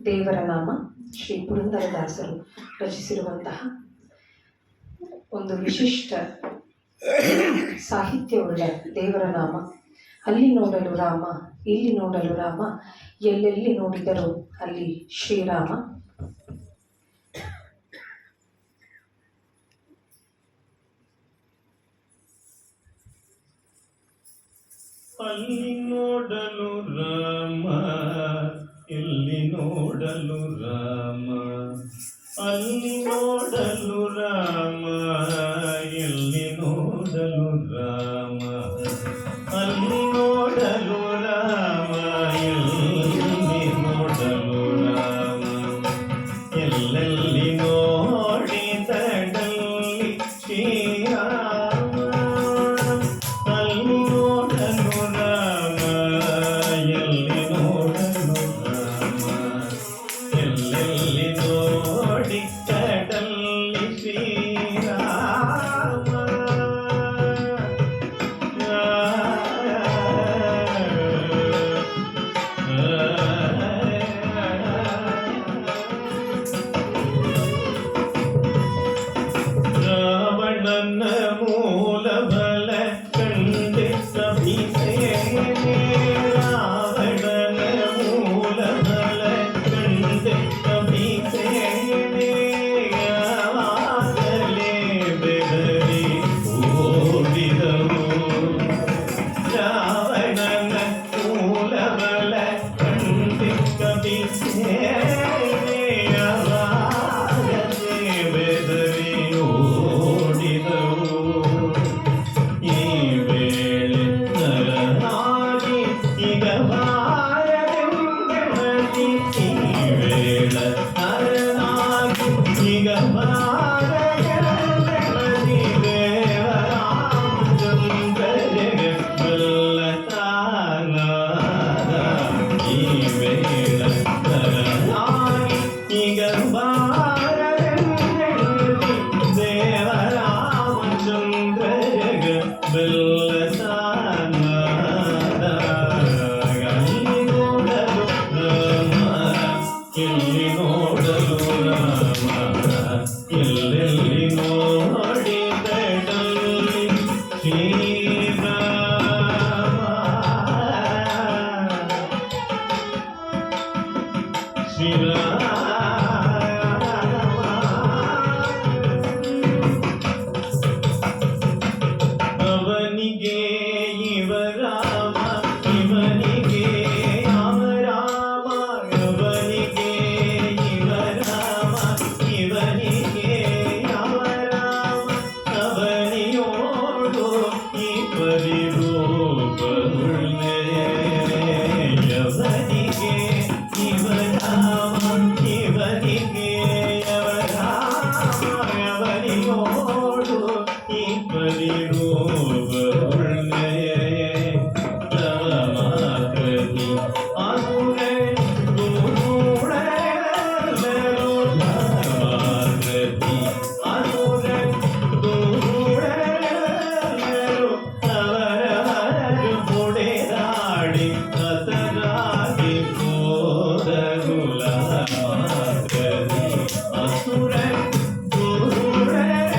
ದೇವರ ನಾಮ ಶ್ರೀ ಪುರಂದರದಾಸರು ರಚಿಸಿರುವಂತಹ ಒಂದು ವಿಶಿಷ್ಟ ಸಾಹಿತ್ಯವುಳ್ಳ ದೇವರ ನಾಮ. ಅಲ್ಲಿ ನೋಡಲು ರಾಮ, ಇಲ್ಲಿ ನೋಡಲು ರಾಮ, ಎಲ್ಲೆಲ್ಲಿ ನೋಡಿದರೂ ಅಲ್ಲಿ ಶ್ರೀರಾಮ. ಅಲ್ಲಿ ನೋಡಲು ರಾಮ, ಇಲ್ಲಿ ನೋಡಲು ರಾಮ, ಅಲ್ಲಿ ನೋಡಲು ರಾಮ, ಇಲ್ಲಿ ನೋಡಲು ರಾಮ, ಅಲ್ಲಿ ನೋಡಲು ರಾಮ, ಇಲ್ಲಿ ನೋಡಲು ರಾಮ, ಎಲ್ಲೆಲ್ಲಿ ನೋಡಿದಡಲ್ಲಿ ಶ್ರೀರಾಮ. ಅಲ್ಲಿ ನೋಡಲು ರಾಮ, ಎಲ್ಲಿ ನೋಡಲು ರಾಮ, ಎಲ್ಲೆಲ್ಲಿ ನೋಡಿ ಕಡಲ್ಲಿ ಶ್ರೀರಾಮ. ರಾವಣನ ಮೂಲ ಬಲ ಕಂಡಿದ್ದ ಭೀಮಸೇನೆ, ರಾವಣನ ಮೂಲ ಬಲ ಕಂಡಿದ್ದ ಭೀಮಸೇನೆ, ಆವಾಗಲೇ ಬೆದರಿ ಓಡಿದವು. ರಾವಣನ ಮೂಲ ಬಲ ಕಂಡಿದ್ದ ಭೀಮಸೇನೆ, ಆವಾಗಲೇ ಬೆದರಿ ಓಡಿದವು. ಈ ವೇಳೆ ನರನಾಗಿ ಈಗ ಬಾರದೆಂದೆಳದಿ, ಈ ವೇಳೆ ನರನಾಗಿ ಈಗ ಬಾರದೆಂದೆಳದಿ, ದೇವರಾಮಚಂದ್ರನಿಗೆ ಬಲ್ಲತಾನಾದ. ಈ ವೇಳೆ ನರನಾಗಿ ಈಗ ಬಾರದೆಂದೆಳದಿ, ದೇವರಾಮಚಂದ್ರನಿಗೆ ಬಲ್ಲತಾನಾದ. ಅಲ್ಲಿ ನೋಡಲು ರಾಮ, ಇಲ್ಲಿ ನೋಡಲು ರಾಮ, ಎಲ್ಲೆಲ್ಲಿ ನೋಡಿದಡಲ್ಲಿ ಶ್ರೀರಾಮ. ಶ್ರೀರಾಮ ಅವನಿಗೆ ಇವ ರಾಮ, ಇವನಿಗೆ ಅವ ರಾಮ, ಅವನಿಗೆ ಇವ ರಾಮ, ಇವನಿಗೆ ಅವ ರಾಮ, ಅವನಿಯೋಡು ಈ ಪರಿರೂಪವುಳ್ಳೆ. ಅವನಿಗೆ ಇವ ರಾಮ, ಇವನಿಗೆ ಅವ ರಾಮ, ಅವನಿಯೋಡು ಈ ಪರಿರೂಪವುಳ್ಳೆ. ರಾಮಾಕೃತಿ ಅಸುರೆ ದೂರಳೆಲ್ಲರೂ, ರಾಮಾಕೃತಿ ಅಸುರೆ ದೂರಳೆಲ್ಲರೂ, ಅವರವರು ಪುಡೆದಾಡಿ ಹತರಾಗಿ ಹೋದರು. ರಾಮಾಕೃತಿ ಅಸುರೆ ದೂರಳೆಲ್ಲರೂ,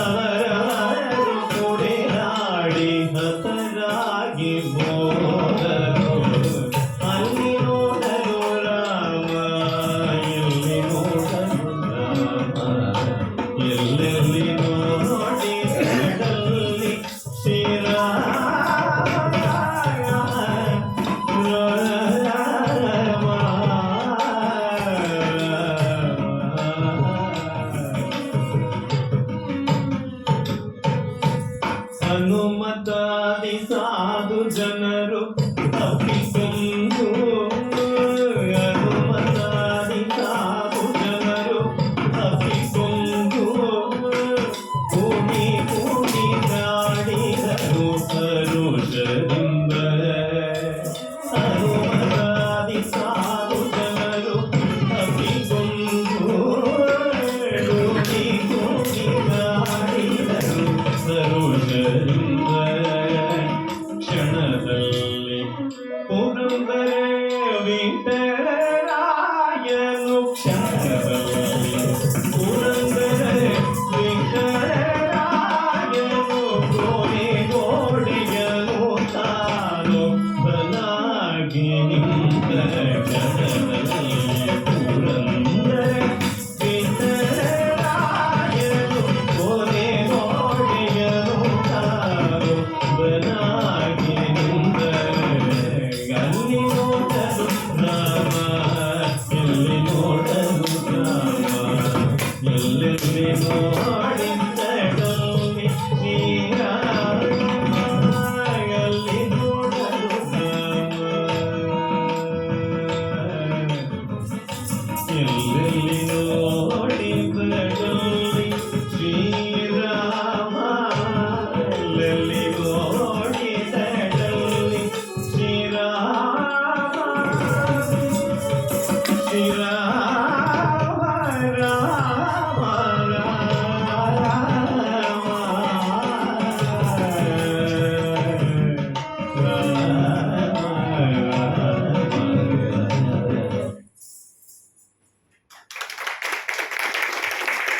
ಅವರವರು ಪುಡೆದಾಡಿ ಹತರಾಗಿ ಹೋದರು. ಅಲ್ಲಿ ನೋಡಲು ರಾಮ, ಇಲ್ಲಿ ನೋಡಲು ರಾಮ, ಎಲ್ಲೆಲ್ಲಿ ನೋಡಿ ಕಡಲ್ಲಿ ಶ್ರೀರಾಮ. ರಾಮ ಶ್ರೀರಾಮ ರಾಮ